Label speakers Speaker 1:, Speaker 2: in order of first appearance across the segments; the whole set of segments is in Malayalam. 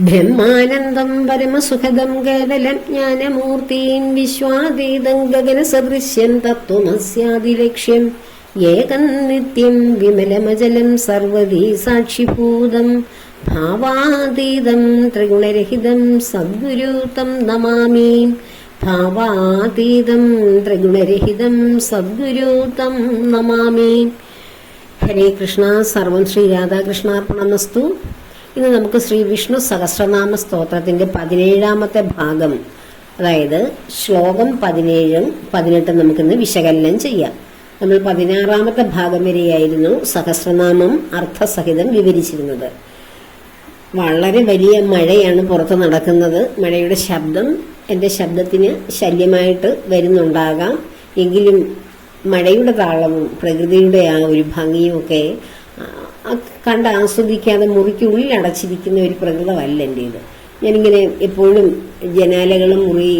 Speaker 1: ബ്രഹ്മാനന്ദം പരമസുഖദം കേവലം ജ്ഞാനമൂർത്തിം വിശ്വാതീതം ഗഗനസദൃശ്യം തത്വമസ്യാദിലക്ഷ്യം ഏകം നിത്യം വിമലമജലം സർവദീ സാക്ഷിഭൂതം ഭാവാതീതം ത്രിഗുണരഹിതം സദ്ഗുരു തം നമാമി. ഭാവാതീതം ത്രിഗുണരഹിതം സദ്ഗുരു തം നമാമി. ഹരേ കൃഷ്ണ. സർവം ശ്രീ രാധാകൃഷ്ണാർപ്പണമസ്തു. ഇന്ന് നമുക്ക് ശ്രീ വിഷ്ണു സഹസ്രനാമ സ്തോത്രത്തിന്റെ 17ാമത്തെ ഭാഗം, അതായത് ശ്ലോകം 17, 18 നമുക്കിന്ന് വിശകലനം ചെയ്യാം. നമ്മൾ 16ാമത്തെ ഭാഗം വരെയായിരുന്നു സഹസ്രനാമം അർത്ഥസഹിതം വിവരിച്ചിരുന്നത്. വളരെ വലിയ മഴയാണ് പുറത്ത് നടക്കുന്നത്. മഴയുടെ ശബ്ദം എൻ്റെ ശബ്ദത്തിന് ശല്യമായിട്ട് വരുന്നുണ്ടാകാം. എങ്കിലും മഴയുടെ താളവും പ്രകൃതിയുടെ ആ ഒരു ഭംഗിയും ഒക്കെ കണ്ട് ആസ്വദിക്കാതെ മുറിക്കുള്ളിൽ അടച്ചിരിക്കുന്ന ഒരു പ്രകൃതമല്ല എൻ്റേത്. ഞാനിങ്ങനെ എപ്പോഴും ജനാലകളും മുറി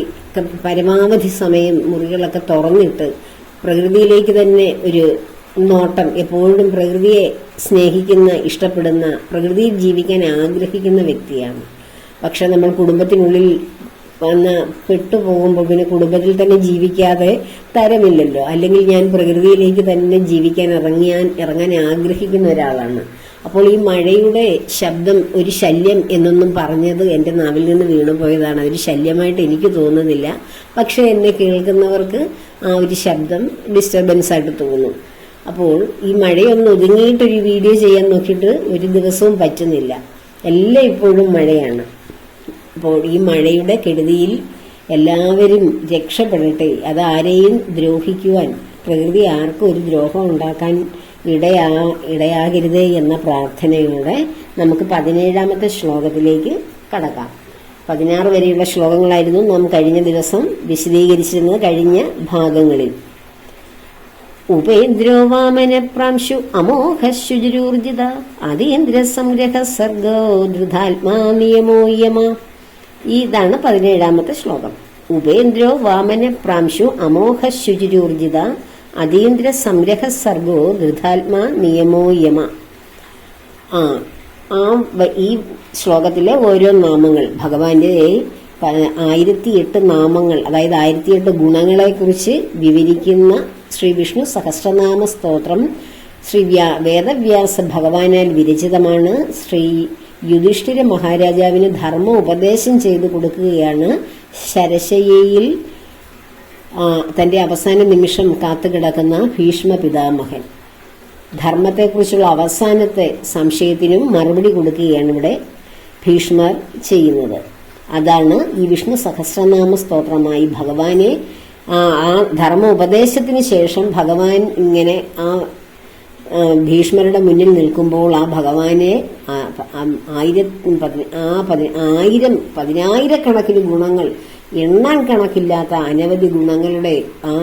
Speaker 1: പരമാവധി സമയം മുറികളൊക്കെ തുറന്നിട്ട് പ്രകൃതിയിലേക്ക് തന്നെ ഒരു നോട്ടം, എപ്പോഴും പ്രകൃതിയെ സ്നേഹിക്കുന്ന, ഇഷ്ടപ്പെടുന്ന, പ്രകൃതിയിൽ ജീവിക്കാൻ ആഗ്രഹിക്കുന്ന വ്യക്തിയാണ്. പക്ഷെ നമ്മൾ കുടുംബത്തിനുള്ളിൽ വന്ന് പെട്ടുപോകുമ്പോൾ പിന്നെ കുടുംബത്തിൽ തന്നെ ജീവിക്കാതെ തരമില്ലല്ലോ. അല്ലെങ്കിൽ ഞാൻ പ്രകൃതിയിലേക്ക് തന്നെ ജീവിക്കാൻ ഇറങ്ങാൻ ആഗ്രഹിക്കുന്ന ഒരാളാണ്. അപ്പോൾ ഈ മഴയുടെ ശബ്ദം ഒരു ശല്യം എന്നൊന്നും പറഞ്ഞത് എൻ്റെ നാവിൽ നിന്ന് വീണുപോയതാണ്. ഒരു ശല്യമായിട്ട് എനിക്ക് തോന്നുന്നില്ല. പക്ഷെ എന്നെ കേൾക്കുന്നവർക്ക് ആ ഒരു ശബ്ദം ഡിസ്റ്റർബൻസ് ആയിട്ട് തോന്നും. അപ്പോൾ ഈ മഴയൊന്ന് ഒതുങ്ങിയിട്ടൊരു വീഡിയോ ചെയ്യാൻ നോക്കിയിട്ട് ഒരു ദിവസവും പറ്റുന്നില്ല. എല്ലാം ഇപ്പോഴും മഴയാണ്. അപ്പോൾ ഈ മഴയുടെ കെടുതിയിൽ എല്ലാവരും രക്ഷപ്പെടട്ടെ. അത് ആരെയും ദ്രോഹിക്കുവാൻ, പ്രകൃതി ആർക്കും ഒരു ദ്രോഹം ഉണ്ടാക്കാൻ ഇടയാകരുതേ എന്ന പ്രാർത്ഥനയോടെ നമുക്ക് 17ാമത്തെ ശ്ലോകത്തിലേക്ക് കടക്കാം. 16 വരെയുള്ള ശ്ലോകങ്ങളായിരുന്നു നാം കഴിഞ്ഞ ദിവസം വിശദീകരിച്ചിരുന്നത്. കഴിഞ്ഞ ഭാഗങ്ങളിൽ ഉപേന്ദ്രോ വാമന പ്രാംശു അമോഘശുചിരൂർജിത അതീന്ദ്ര സംഗ്രഹ സർഗോ ധൃതാത്മാ നിയമോ യമ. ഇതാണ് 17ാമത്തെ ശ്ലോകം. ഉപേന്ദ്രോ വാമന പ്രാംശു അമോഘശുചിരൂർജിത അതീന്ദ്ര സംഗ്രഹ സർഗോ ധൃതാത്മാ നിയമോ യമ. ഈ ശ്ലോകത്തിലെ ഓരോ നാമങ്ങൾ, ഭഗവാന്റെ 1008 നാമങ്ങൾ, അതായത് 1008 ഗുണങ്ങളെ കുറിച്ച് വിവരിക്കുന്ന ശ്രീ വിഷ്ണു സഹസ്രനാമ സ്തോത്രം ശ്രീ വേദവ്യാസ ഭഗവാനാൽ വിരചിതമാണ്. ശ്രീ യുധിഷ്ഠിര മഹാരാജാവിന് ധർമ്മ ഉപദേശം ചെയ്തു കൊടുക്കുകയാണ്. ശരശയ്യയിൽ തന്റെ അവസാന നിമിഷം കാത്തുകിടക്കുന്ന ഭീഷ്മ പിതാമഹൻ. ധർമ്മത്തെക്കുറിച്ചുള്ള അവസാനത്തെ സംശയത്തിനും മറുപടി കൊടുക്കുകയാണ് ഇവിടെ ഭീഷ്മർ ചെയ്യുന്നത്. അതാണ് ഈ വിഷ്ണു സഹസ്രനാമ സ്തോത്രമായി ഭഗവാനെ ആ ധർമ്മ ഉപദേശത്തിന് ശേഷം ഭഗവാൻ ഇങ്ങനെ ആ ഭീഷ്മരുടെ മുന്നിൽ നിൽക്കുമ്പോൾ ആ ഭഗവാനെ 10,000 ഗുണങ്ങൾ, എണ്ണാൻ കണക്കില്ലാത്ത അനവധി ഗുണങ്ങളുടെ ആ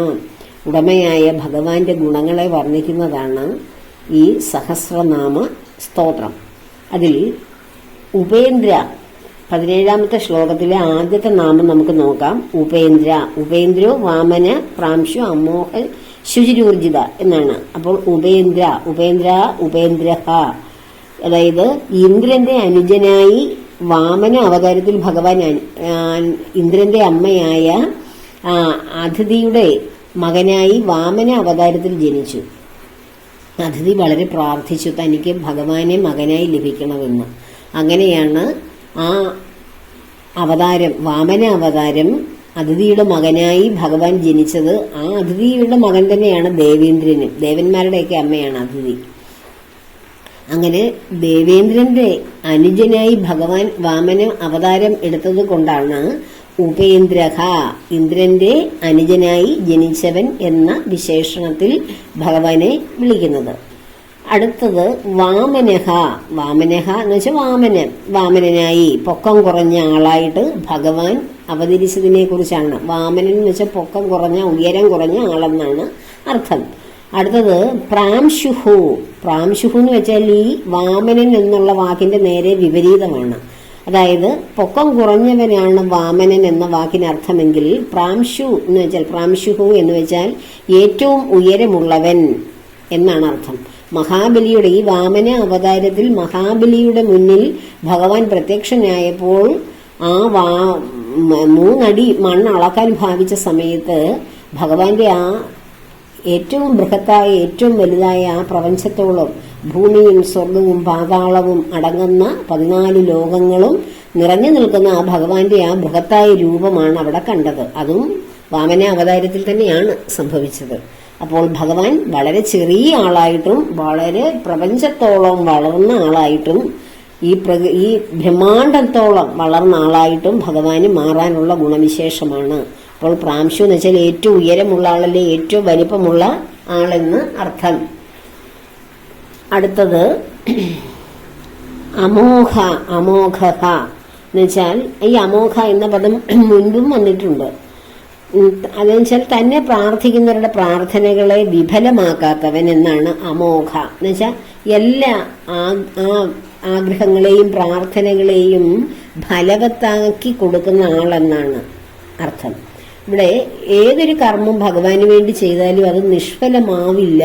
Speaker 1: ഉടമയായ ഭഗവാന്റെ ഗുണങ്ങളെ വർണ്ണിക്കുന്നതാണ് ഈ സഹസ്രനാമ സ്തോത്രം. അതിൽ ഉപേന്ദ്ര 17ാമത്തെ ശ്ലോകത്തിലെ ആദ്യത്തെ നാമം നമുക്ക് നോക്കാം. ഉപേന്ദ്ര. ഉപേന്ദ്രോ വാമന പ്രാംശു അമോഹ ശുചിരൂർജിത എന്നാണ്. അപ്പോൾ ഉപേന്ദ്ര, അതായത് ഇന്ദ്രന്റെ അനുജനായി വാമന അവതാരത്തിൽ ഭഗവാൻ ഇന്ദ്രന്റെ അമ്മയായ അതിഥിയുടെ മകനായി വാമന അവതാരത്തിൽ ജനിച്ചു. അതിഥി വളരെ പ്രാർത്ഥിച്ചു തനിക്ക് ഭഗവാനെ മകനായി ലഭിക്കണമെന്ന്. അങ്ങനെയാണ് ആ അവതാരം, വാമന അവതാരം, അതിഥിയുടെ മകനായി ഭഗവാൻ ജനിച്ചത്. ആ അതിഥിയുടെ മകൻ തന്നെയാണ് ദേവേന്ദ്രനും. ദേവന്മാരുടെയൊക്കെ അമ്മയാണ് അതിഥി. അങ്ങനെ ദേവേന്ദ്രന്റെ അനുജനായി ഭഗവാൻ വാമന അവതാരം എടുത്തത് കൊണ്ടാണ് ഉപേന്ദ്രഹ, ഇന്ദ്രന്റെ അനുജനായി ജനിച്ചവൻ എന്ന വിശേഷണത്തിൽ ഭഗവാനെ വിളിക്കുന്നത്. അടുത്തത് വാമനഹ. വാമനഹ എന്ന് വെച്ചാൽ വാമനനായി പൊക്കം കുറഞ്ഞ ആളായിട്ട് ഭഗവാൻ അവതരിച്ചതിനെ കുറിച്ചാണ്. വാമനൻ എന്ന് വെച്ചാൽ പൊക്കം കുറഞ്ഞ, ഉയരം കുറഞ്ഞ ആളെന്നാണ് അർത്ഥം. അടുത്തത് പ്രാംശുഹു. പ്രാംശുഹു എന്ന് വെച്ചാൽ ഈ വാമനൻ എന്നുള്ള വാക്കിന്റെ നേരെ വിപരീതമാണ്. അതായത് പൊക്കം കുറഞ്ഞവനാണ് വാമനൻ എന്ന വാക്കിന് അർത്ഥമെങ്കിൽ പ്രാംശു എന്ന് വെച്ചാൽ, പ്രാംശുഹു എന്ന് വെച്ചാൽ ഏറ്റവും ഉയരമുള്ളവൻ എന്നാണ് അർത്ഥം. മഹാബലിയുടെ ഈ വാമന അവതാരത്തിൽ മഹാബലിയുടെ മുന്നിൽ ഭഗവാൻ പ്രത്യക്ഷനായപ്പോൾ ആ 3 അടി മണ്ണ് അളക്കാൻ ഭാവിച്ച സമയത്ത് ഭഗവാന്റെ ആ ഏറ്റവും ബൃഹത്തായ ഏറ്റവും വലുതായ ആ പ്രപഞ്ചത്തോളം ഭൂമിയും സ്വർഗവും പാതാളവും അടങ്ങുന്ന 14 ലോകങ്ങളും നിറഞ്ഞു നിൽക്കുന്ന ആ ഭഗവാന്റെ ആ ബൃഹത്തായ രൂപമാണ് അവിടെ കണ്ടത്. അതും വാമന അവതാരത്തിൽ തന്നെയാണ് സംഭവിച്ചത്. അപ്പോൾ ഭഗവാൻ വളരെ ചെറിയ ആളായിട്ടും വളരെ പ്രപഞ്ചത്തോളം വളർന്ന ആളായിട്ടും ഈ ബ്രഹ്മാണ്ടത്തോളം വളർന്ന ആളായിട്ടും ഭഗവാന് മാറാനുള്ള ഗുണവിശേഷമാണ്. അപ്പോൾ പ്രാംശു എന്ന് വെച്ചാൽ ഏറ്റവും ഉയരമുള്ള ആളല്ലേ, ഏറ്റവും വലിപ്പമുള്ള ആളെന്ന് അർത്ഥം. അടുത്തത് അമോഘ, അമോഘ എന്ന് വെച്ചാൽ ഈ അമോഘ എന്ന പദം മുൻപും വന്നിട്ടുണ്ട്. അതെന്ന് വെച്ചാൽ തന്നെ പ്രാർത്ഥിക്കുന്നവരുടെ പ്രാർത്ഥനകളെ വിഫലമാക്കാത്തവൻ എന്നാണ് അമോഘ എന്ന് വെച്ചാൽ എല്ലാ ആഗ്രഹങ്ങളെയും പ്രാർത്ഥനകളെയും ഫലവത്താക്കി കൊടുക്കുന്ന ആളെന്നാണ് അർത്ഥം. ഇവിടെ ഏതൊരു കർമ്മം ഭഗവാന് വേണ്ടി ചെയ്താലും അത് നിഷ്ഫലമാവില്ല.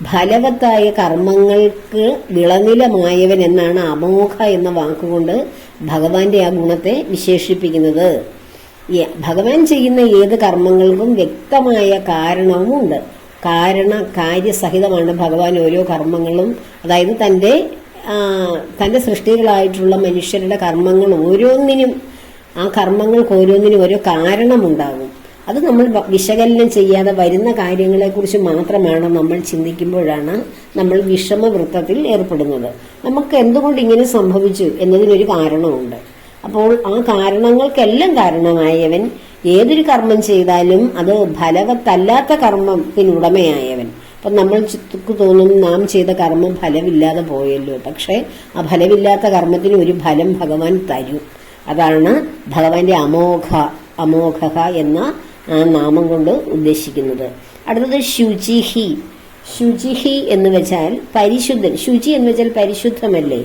Speaker 1: ഫലവത്തായ കർമ്മങ്ങൾക്ക് വിളനിലമായവൻ എന്നാണ് അമോഘ എന്ന വാക്കുകൊണ്ട് ഭഗവാന്റെ ആ ഗുണത്തെ വിശേഷിപ്പിക്കുന്നത്. ഭഗവാൻ ചെയ്യുന്ന ഏത് കർമ്മങ്ങൾക്കും വ്യക്തമായ കാരണവുമുണ്ട്. കാര്യസഹിതമാണ് ഭഗവാൻ ഓരോ കർമ്മങ്ങളും, അതായത് തന്റെ സൃഷ്ടികളായിട്ടുള്ള മനുഷ്യരുടെ കർമ്മങ്ങൾ ഓരോന്നിനും ആ കർമ്മങ്ങൾക്ക് ഓരോന്നിനും ഓരോ കാരണമുണ്ടാകും. അത് നമ്മൾ വിശകലനം ചെയ്യാതെ വരുന്ന കാര്യങ്ങളെക്കുറിച്ച് മാത്രമാണ് നമ്മൾ ചിന്തിക്കുമ്പോഴാണ് നമ്മൾ വിഷമവൃത്തത്തിൽ ഏർപ്പെടുന്നത്. നമുക്ക് എന്തുകൊണ്ട് ഇങ്ങനെ സംഭവിച്ചു എന്നതിനൊരു കാരണമുണ്ട്. അപ്പോൾ ആ കാരണങ്ങൾക്കെല്ലാം കാരണമായവൻ ഏതൊരു കർമ്മം ചെയ്താലും അത് ഫലവത്തല്ലാത്ത കർമ്മത്തിനുടമയായവൻ. അപ്പം നമ്മൾക്ക് തോന്നും നാം ചെയ്ത കർമ്മം ഫലമില്ലാതെ പോയല്ലോ. പക്ഷേ ആ ഫലമില്ലാത്ത കർമ്മത്തിന് ഒരു ഫലം ഭഗവാൻ തരും. അതാണ് ഭഗവാന്റെ അമോഘ എന്ന ആ നാമം കൊണ്ട് ഉദ്ദേശിക്കുന്നത്. അടുത്തത് ശുചിഹി. ശുചിഹി എന്ന് വെച്ചാൽ പരിശുദ്ധൻ. ശുചി എന്ന് വെച്ചാൽ പരിശുദ്ധമല്ലേ.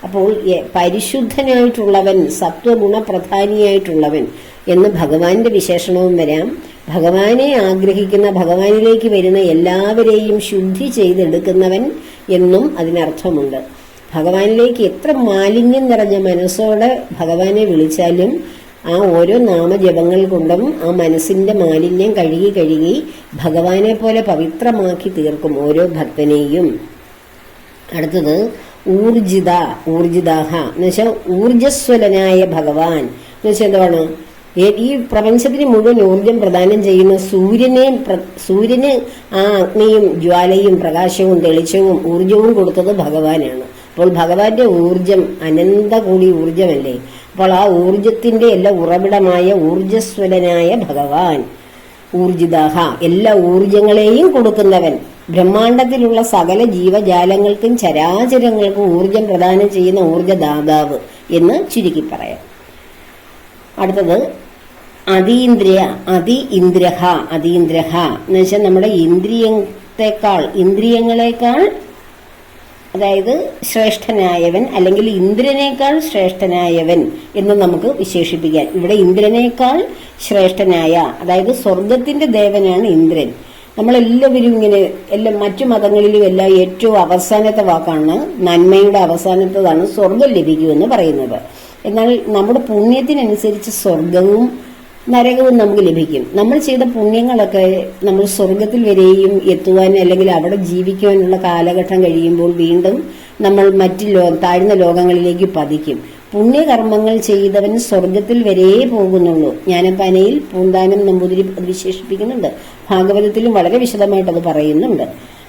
Speaker 1: അപ്പോൾ പരിശുദ്ധനായിട്ടുള്ളവൻ, സത്വഗുണപ്രധാനിയായിട്ടുള്ളവൻ എന്ന് ഭഗവാന്റെ വിശേഷണവും വരാം. ഭഗവാനെ ആഗ്രഹിക്കുന്ന, ഭഗവാനിലേക്ക് വരുന്ന എല്ലാവരെയും ശുദ്ധി ചെയ്തെടുക്കുന്നവൻ എന്നും അതിനർത്ഥമുണ്ട്. ഭഗവാനിലേക്ക് എത്ര മാലിന്യം നിറഞ്ഞ മനസ്സോടെ ഭഗവാനെ വിളിച്ചാലും ആ ഓരോ നാമജപങ്ങൾ കൊണ്ടും ആ മനസ്സിന്റെ മാലിന്യം കഴുകി ഭഗവാനെ പോലെ പവിത്രമാക്കി തീർക്കും ഓരോ ഭക്തനെയും. അടുത്തത് ഊർജിതാഹ എന്ന് വെച്ചാൽ ഊർജസ്വലനായ ഭഗവാൻ എന്ന് വെച്ചാൽ എന്താണ്? ഈ പ്രപഞ്ചത്തിന് മുഴുവൻ ഊർജം പ്രദാനം ചെയ്യുന്ന സൂര്യന് ആ അഗ്നിയും ജ്വാലയും പ്രകാശവും തെളിച്ചവും ഊർജവും കൊടുത്തത് ഭഗവാനാണ്. അപ്പോൾ ഭഗവാന്റെ ഊർജം അനന്തകൂടി ഊർജമല്ലേ. അപ്പോൾ ആ ഊർജത്തിന്റെ എല്ലാ ഉറവിടമായ ഊർജസ്വലനായ ഭഗവാൻ ഊർജിതാഹ, എല്ലാ ഊർജങ്ങളെയും കൊടുക്കുന്നവൻ, ബ്രഹ്മാണ്ടത്തിലുള്ള സകല ജീവജാലങ്ങൾക്കും ചരാചരങ്ങൾക്കും ഊർജം പ്രദാനം ചെയ്യുന്ന ഊർജദാതാവ് എന്ന് ചുരുക്കി പറയാം. അടുത്തത് അതീന്ദ്രഹ എന്ന് വെച്ചാൽ നമ്മുടെ ഇന്ദ്രിയങ്ങളെക്കാൾ അതായത് ശ്രേഷ്ഠനായവൻ, അല്ലെങ്കിൽ ഇന്ദ്രനേക്കാൾ ശ്രേഷ്ഠനായവൻ എന്ന് നമുക്ക് വിശേഷിപ്പിക്കാം. ഇവിടെ ഇന്ദ്രനേക്കാൾ ശ്രേഷ്ഠനായ, അതായത് സ്വർഗത്തിന്റെ ദേവനാണ് ഇന്ദ്രൻ. നമ്മളെല്ലാവരും ഇങ്ങനെ മറ്റു മതങ്ങളിലും എല്ലാം ഏറ്റവും അവസാനത്തെ വാക്കാണ്, നന്മയുടെ അവസാനത്തതാണ് സ്വർഗം ലഭിക്കുമെന്ന് പറയുന്നത്. എന്നാൽ നമ്മുടെ പുണ്യത്തിനനുസരിച്ച് സ്വർഗവും നരകവും നമുക്ക് ലഭിക്കും. നമ്മൾ ചെയ്ത പുണ്യങ്ങളൊക്കെ നമ്മൾ സ്വർഗത്തിൽ വരെയും എത്തുവാൻ, അല്ലെങ്കിൽ അവിടെ ജീവിക്കുവാനുള്ള കാലഘട്ടം കഴിയുമ്പോൾ വീണ്ടും നമ്മൾ താഴ്ന്ന ലോകങ്ങളിലേക്ക് പതിക്കും. പുണ്യകർമ്മങ്ങൾ ചെയ്തവൻ സ്വർഗത്തിൽ വരെ പോകുന്നുള്ളൂ. ജ്ഞാനപ്പാനയിൽ പൂന്താനം നമ്പൂതിരി വിശേഷിപ്പിക്കുന്നുണ്ട്. ഭാഗവതത്തിലും വളരെ വിശദമായിട്ട് അത് പറയുന്നുണ്ട്.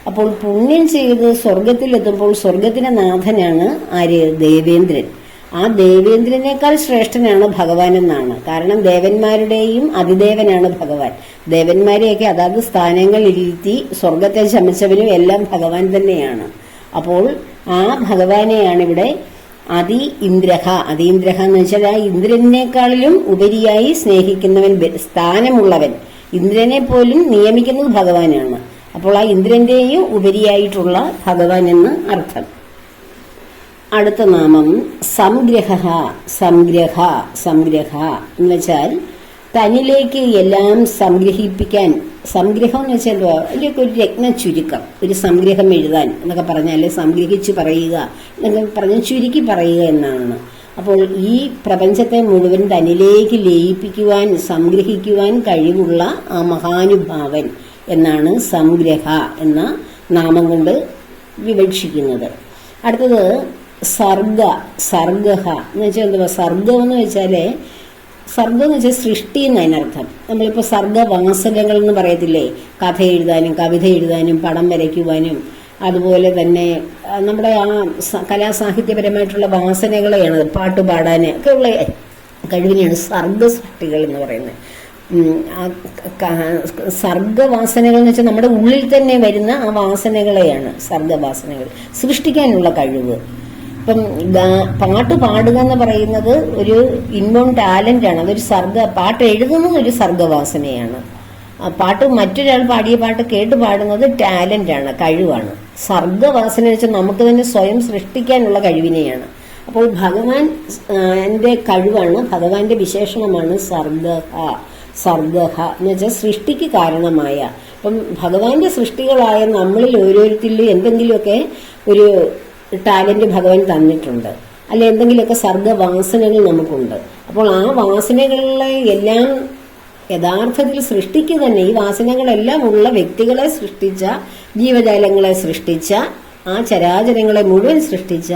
Speaker 1: അപ്പോൾ പുണ്യം ചെയ്ത് സ്വർഗത്തിൽ എത്തുമ്പോൾ സ്വർഗത്തിന്റെ നാഥനാണ് ആര്? ദേവേന്ദ്രൻ. ആ ദേവേന്ദ്രനേക്കാൾ ശ്രേഷ്ഠനാണ് ഭഗവാൻ എന്നാണ്. കാരണം ദേവന്മാരുടെയും അതിദേവനാണ് ഭഗവാൻ. ദേവന്മാരെയൊക്കെ അതാത് സ്ഥാനങ്ങളിലിരുത്തി സ്വർഗത്തെ ശമിച്ചവനും എല്ലാം ഭഗവാൻ തന്നെയാണ്. അപ്പോൾ ആ ഭഗവാനെയാണ് ഇവിടെ അതീന്ദ്രഹ എന്ന് വെച്ചാൽ ആ ഇന്ദ്രനേക്കാളിലും ഉപരിയായി സ്നേഹിക്കുന്നവൻ, സ്ഥാനമുള്ളവൻ. ഇന്ദ്രനെ പോലും നിയമിക്കുന്നത് ഭഗവാനാണ്. അപ്പോൾ ആ ഇന്ദ്രന്റെയും ഉപരിയായിട്ടുള്ള ഭഗവാൻ എന്ന് അർത്ഥം. അടുത്ത നാമം സംഗ്രഹ എന്ന് വെച്ചാൽ തന്നിലേക്ക് എല്ലാം സംഗ്രഹിപ്പിക്കാൻ, സംഗ്രഹം എന്ന് വെച്ചാൽ എന്തുവാ, അതിൻ്റെയൊക്കെ ഒരു രത്ന ചുരുക്കം, ഒരു സംഗ്രഹം എഴുതാൻ എന്നൊക്കെ പറഞ്ഞാൽ സംഗ്രഹിച്ച് പറയുക എന്നൊക്കെ പറഞ്ഞാൽ ചുരുക്കി പറയുക എന്നാണ്. അപ്പോൾ ഈ പ്രപഞ്ചത്തെ മുഴുവൻ തന്നിലേക്ക് ലയിപ്പിക്കുവാൻ, സംഗ്രഹിക്കുവാൻ കഴിവുള്ള ആ മഹാനുഭാവൻ എന്നാണ് സംഗ്രഹ എന്ന നാമം കൊണ്ട് വിവക്ഷിക്കുന്നത്. അടുത്തത് സർഗ, സർഗഹ എന്ന് വെച്ചാൽ എന്തുവാ, സർഗം എന്ന് വെച്ചാൽ, സർഗം എന്ന് വെച്ചാൽ സൃഷ്ടി എന്നതിനർത്ഥം. നമ്മളിപ്പോൾ സർഗവാസനകൾ എന്ന് പറയത്തില്ലേ, കഥ എഴുതാനും കവിത എഴുതാനും പടം വരയ്ക്കുവാനും അതുപോലെ തന്നെ നമ്മുടെ ആ കലാസാഹിത്യപരമായിട്ടുള്ള വാസനകളെയാണ്, പാട്ട് പാടാൻ ഒക്കെ ഉള്ള കഴിവിനെയാണ് സർഗസൃഷ്ടികൾ എന്ന് പറയുന്നത്. സർഗവാസനകൾ എന്ന് വെച്ചാൽ നമ്മുടെ ഉള്ളിൽ തന്നെ വരുന്ന ആ വാസനകളെയാണ് സർഗവാസനകൾ, സൃഷ്ടിക്കാനുള്ള കഴിവ്. ഇപ്പം പാട്ട് പാടുക എന്ന് പറയുന്നത് ഒരു ഇൻബോൺ ടാലൻ്റാണ്, അതൊരു പാട്ട് എഴുതുന്നത് ഒരു സർഗവാസനയാണ്. പാട്ട് മറ്റൊരാൾ പാടിയ പാട്ട് കേട്ട് പാടുന്നത് ടാലൻ്റാണ്, കഴിവാണ്. സർഗവാസന വെച്ചാൽ നമുക്ക് തന്നെ സ്വയം സൃഷ്ടിക്കാനുള്ള കഴിവിനെയാണ്. അപ്പോൾ ഭഗവാൻ എൻ്റെ കഴിവാണ്, ഭഗവാന്റെ വിശേഷണമാണ് സർഗഹ. സർഗഹ എന്ന് വെച്ചാൽ സൃഷ്ടിക്ക് കാരണമായ. അപ്പം ഭഗവാന്റെ സൃഷ്ടികളായ നമ്മളിൽ ഓരോരുത്തരിലും എന്തെങ്കിലുമൊക്കെ ഒരു ടാലന്റ് ഭഗവാൻ തന്നിട്ടുണ്ട്, അല്ലെ എന്തെങ്കിലുമൊക്കെ സർഗവാസനകൾ നമുക്കുണ്ട്. അപ്പോൾ ആ വാസനകളെ എല്ലാം യഥാർത്ഥത്തിൽ സൃഷ്ടിക്കുക തന്നെ, ഈ വാസനകളെല്ലാം ഉള്ള വ്യക്തികളെ സൃഷ്ടിച്ച, ജീവജാലങ്ങളെ സൃഷ്ടിച്ച, ആ ചരാചരങ്ങളെ മുഴുവൻ സൃഷ്ടിച്ച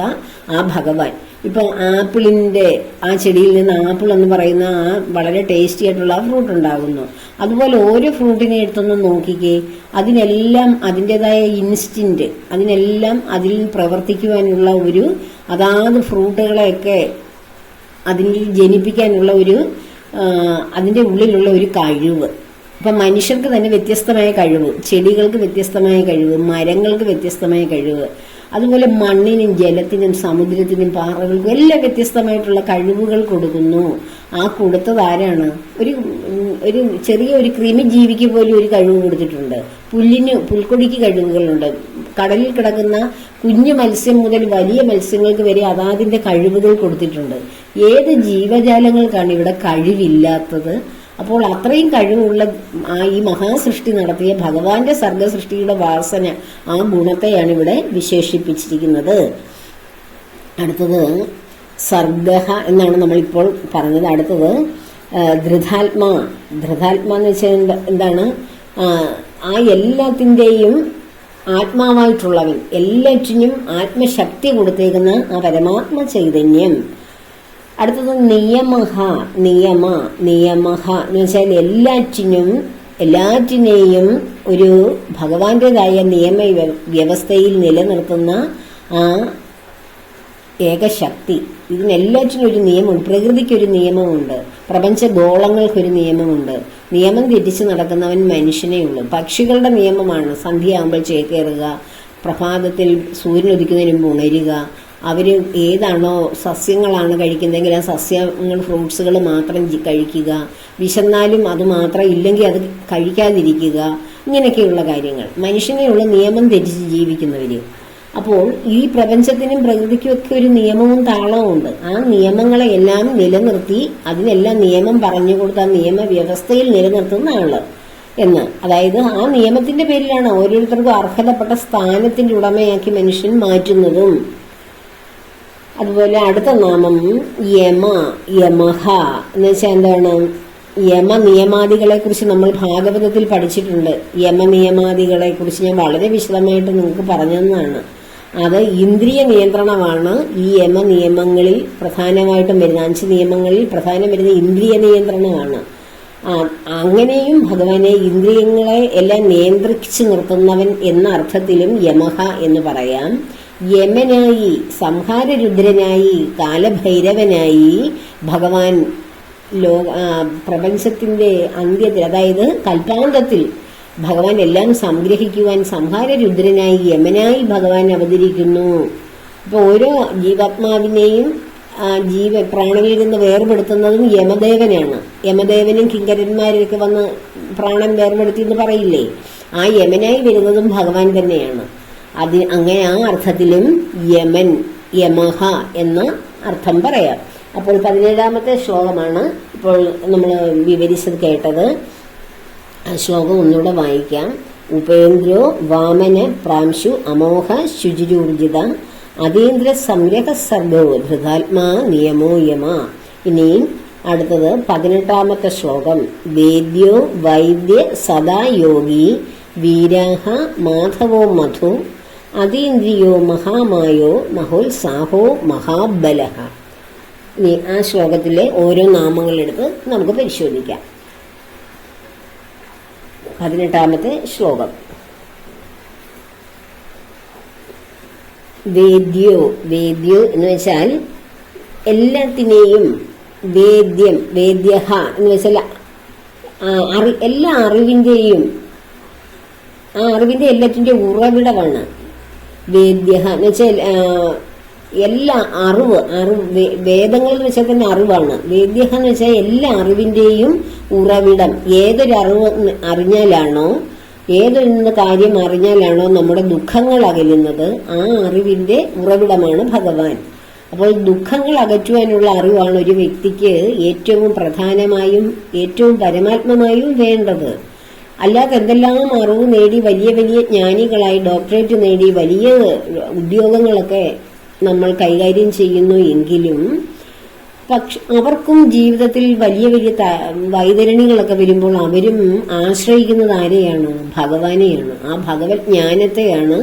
Speaker 1: ആ ഭഗവാൻ. ഇപ്പം ആപ്പിളിന്റെ ആ ചെടിയിൽ നിന്ന് ആപ്പിൾ എന്ന് പറയുന്ന ആ വളരെ ടേസ്റ്റി ആയിട്ടുള്ള ആ ഫ്രൂട്ട് ഉണ്ടാകുന്നു. അതുപോലെ ഓരോ ഫ്രൂട്ടിനെ എടുത്തൊന്ന് നോക്കിക്കേ, അതിനെല്ലാം അതിൻ്റെതായ ഇൻസ്റ്റിന്റ്, അതിനെല്ലാം അതിൽ പ്രവർത്തിക്കുവാനുള്ള ഒരു, അതാത് ഫ്രൂട്ടുകളെയൊക്കെ അതിൽ ജനിപ്പിക്കാനുള്ള ഒരു, അതിൻ്റെ ഉള്ളിലുള്ള ഒരു കഴിവ്. ഇപ്പം മനുഷ്യർക്ക് തന്നെ വ്യത്യസ്തമായ കഴിവ്, ചെടികൾക്ക് വ്യത്യസ്തമായ കഴിവ്, മരങ്ങൾക്ക് വ്യത്യസ്തമായ കഴിവ്, അതുപോലെ മണ്ണിനും ജലത്തിനും സമുദ്രത്തിനും പാറകൾക്കും എല്ലാം വ്യത്യസ്തമായിട്ടുള്ള കഴിവുകൾ കൊടുക്കുന്നു. ആ കൊടുത്തത് ആരാണ്? ഒരു ചെറിയ ഒരു കൃമിജീവിക്ക് പോലും ഒരു കഴിവ് കൊടുത്തിട്ടുണ്ട്. പുൽക്കൊടിക്ക് കഴിവുകളുണ്ട്. കടലിൽ കിടക്കുന്ന കുഞ്ഞു മത്സ്യം മുതൽ വലിയ മത്സ്യങ്ങൾക്ക് വരെ അതാതിന്റെ കഴിവുകൾ കൊടുത്തിട്ടുണ്ട്. ഏത് ജീവജാലങ്ങൾക്കാണ് ഇവിടെ കഴിവില്ലാത്തത്? അപ്പോൾ അത്രയും കഴിവുള്ള ഈ മഹാസൃഷ്ടി നടത്തിയ ഭഗവാന്റെ സർഗസൃഷ്ടിയുടെ വാസന, ആ ഗുണത്തെയാണ് ഇവിടെ വിശേഷിപ്പിച്ചിരിക്കുന്നത്. അടുത്തത് സർഗഹ എന്നാണ് നമ്മളിപ്പോൾ പറഞ്ഞത്. അടുത്തത് ധൃതാത്മാ. ധൃതാത്മാ എന്ന് വെച്ചാൽ എന്താണ്? ആ എല്ലാത്തിൻ്റെയും ആത്മാവായിട്ടുള്ളവൻ, എല്ലാറ്റിനും ആത്മശക്തി കൊടുത്തേക്കുന്ന ആ പരമാത്മ ചൈതന്യം. അടുത്തത് നിയമഹ. നിയമഹ എന്ന് വെച്ചാൽ എല്ലാറ്റിനെയും ഒരു ഭഗവാന്റേതായ നിയമ വ്യവസ്ഥയിൽ നിലനിർത്തുന്ന ആ ഏകശക്തി. ഇതിനെല്ലാറ്റിനും ഒരു നിയമമുണ്ട്. പ്രകൃതിക്കൊരു നിയമമുണ്ട്, പ്രപഞ്ചഗോളങ്ങൾക്കൊരു നിയമമുണ്ട്. നിയമം തെറ്റിച്ച് നടക്കുന്നവൻ മനുഷ്യനേ ഉള്ളൂ. പക്ഷികളുടെ നിയമമാണ് സന്ധ്യയാകുമ്പോൾ ചേക്കേറുക, പ്രഭാതത്തിൽ സൂര്യൻ ഉദിക്കുന്നതിന് മുമ്പ് ഉണരുക, അവർ ഏതാണോ സസ്യങ്ങളാണ് കഴിക്കുന്നതെങ്കിൽ ആ സസ്യങ്ങൾ, ഫ്രൂട്ട്സുകൾ മാത്രം കഴിക്കുക, വിശന്നാലും അത് മാത്രം, ഇല്ലെങ്കിൽ അത് കഴിക്കാതിരിക്കുക, ഇങ്ങനെയൊക്കെയുള്ള കാര്യങ്ങൾ. മനുഷ്യനെയുള്ള നിയമം തെറ്റിച്ച് ജീവിക്കുന്നവർ. അപ്പോൾ ഈ പ്രപഞ്ചത്തിനും പ്രകൃതിക്കും ഒക്കെ ഒരു നിയമവും താളവും ഉണ്ട്. ആ നിയമങ്ങളെ എല്ലാം നിലനിർത്തി, അതിനെല്ലാം നിയമം പറഞ്ഞു കൊടുത്ത് ആ നിയമവ്യവസ്ഥയിൽ നിലനിർത്തുന്ന ആള് എന്ന്. അതായത് ആ നിയമത്തിന്റെ പേരിലാണ് ഓരോരുത്തർക്കും അർഹതപ്പെട്ട സ്ഥാനത്തിന്റെ ഉടമയാക്കി മനുഷ്യൻ മാറ്റുന്നതും. അതുപോലെ അടുത്ത നാമം യമ. യമഹ എന്ന് വെച്ചാൽ എന്താണ്? യമ നിയമാദികളെ കുറിച്ച് നമ്മൾ ഭാഗവതത്തിൽ പഠിച്ചിട്ടുണ്ട്. യമ നിയമാദികളെ കുറിച്ച് ഞാൻ വളരെ വിശദമായിട്ട് നിങ്ങൾക്ക് പറഞ്ഞതാണ്. അത് ഇന്ദ്രിയ നിയന്ത്രണമാണ് ഈ യമ നിയമങ്ങളിൽ പ്രധാനമായിട്ടും വരുന്ന 5 നിയമങ്ങളിൽ പ്രധാനം വരുന്ന ഇന്ദ്രിയ നിയന്ത്രണമാണ്. അങ്ങനെയും ഭഗവാനെ ഇന്ദ്രിയങ്ങളെ എല്ലാം നിയന്ത്രിച്ചു നിർത്തുന്നവൻ എന്ന അർത്ഥത്തിലും യമഹ എന്ന് പറയാം. യമനായി, സംഹാരരുദ്രനായി, കാലഭൈരവനായി ഭഗവാൻ പ്രപഞ്ചത്തിന്റെ അന്ത്യത്തിൽ, അതായത് കൽപ്പാന്തത്തിൽ ഭഗവാൻ എല്ലാം സംഗ്രഹിക്കുവാൻ സംഹാരരുദ്രനായി, യമനായി ഭഗവാൻ അവതരിക്കുന്നു. അപ്പോൾ ഓരോ ജീവാത്മാവിനെയും പ്രാണനിൽ നിന്ന് വേർപെടുത്തുന്നതും യമദേവനാണ്. യമദേവനും കിങ്കരന്മാരൊക്കെ വന്ന് പ്രാണൻ വേർപെടുത്തി എന്ന് പറയില്ലേ, ആ യമനായി വരുന്നതും ഭഗവാൻ തന്നെയാണ്. അങ്ങനെ ആ അർത്ഥത്തിലും യമൻ, യമഹ എന്ന അർത്ഥം പറയാം. അപ്പോൾ 17ാമത്തെ ശ്ലോകമാണ് ഇപ്പോൾ നമ്മൾ വിവരിച്ചത് കേട്ടത്. ആ ശ്ലോകം ഒന്നുകൂടെ വായിക്കാം. ഉപേന്ദ്രോ വാമന പ്രാംശു അമോഹ ശുചിരൂർജിത അതീന്ദ്ര സംരഹ സർഗോ ധൃതാത്മാ നിയമോ യമ. ഇനിയും അടുത്തത് 18ാമത്തെ ശ്ലോകം. വേദ്യോ വൈദ്യ സദാ യോഗി വീരാഹ മാധവോ മധു അതീന്ദ്രിയോ മഹാമായോ മഹോത്സാഹോ മഹാബലഃ. ഇനി ആ ശ്ലോകത്തിലെ ഓരോ നാമങ്ങളെടുത്ത് നമുക്ക് പരിശോധിക്കാം. 18ാമത്തെ ശ്ലോകം. വേദ്യോ, വേദ്യോ എന്ന് വെച്ചാൽ എല്ലാത്തിനെയും, വേദ്യം, വേദ്യഹ എന്ന് വെച്ചാൽ എല്ലാ അറിവിന്റെയും, ആ അറിവിന്റെ എല്ലാറ്റിന്റെ ഉറവിടമാണ് വേദ്യഹ എന്ന് വെച്ചാൽ എല്ലാ അറിവ്. വേദങ്ങൾ എന്ന് വെച്ചാൽ തന്നെ അറിവാണ്. വേദ്യഹ എന്ന് വെച്ചാൽ എല്ലാ അറിവിന്റെയും ഉറവിടം. ഏതൊരു അറിവ് അറിഞ്ഞാലാണോ, ഏതൊരു കാര്യം അറിഞ്ഞാലാണോ നമ്മുടെ ദുഃഖങ്ങൾ അകലുന്നത്, ആ അറിവിന്റെ ഉറവിടമാണ് ഭഗവാൻ. അപ്പോൾ ദുഃഖങ്ങൾ അകറ്റുവാനുള്ള അറിവാണ് ഒരു വ്യക്തിക്ക് ഏറ്റവും പ്രധാനമായും ഏറ്റവും പരമാത്മമായും വേണ്ടത്. അല്ലാതെ എന്തെല്ലാം അറിവ് നേടി വലിയ വലിയ ജ്ഞാനികളായി ഡോക്ടറേറ്റ് നേടി വലിയ ഉദ്യോഗങ്ങളൊക്കെ നമ്മൾ കൈകാര്യം ചെയ്യുന്നു എങ്കിലും അവർക്കും ജീവിതത്തിൽ വലിയ വലിയ വൈതരണികളൊക്കെ വരുമ്പോൾ അവരും ആശ്രയിക്കുന്നത് ആരെയാണ്? ഭഗവാനെയാണ്. ആ ഭഗവത് ജ്ഞാനത്തെയാണ്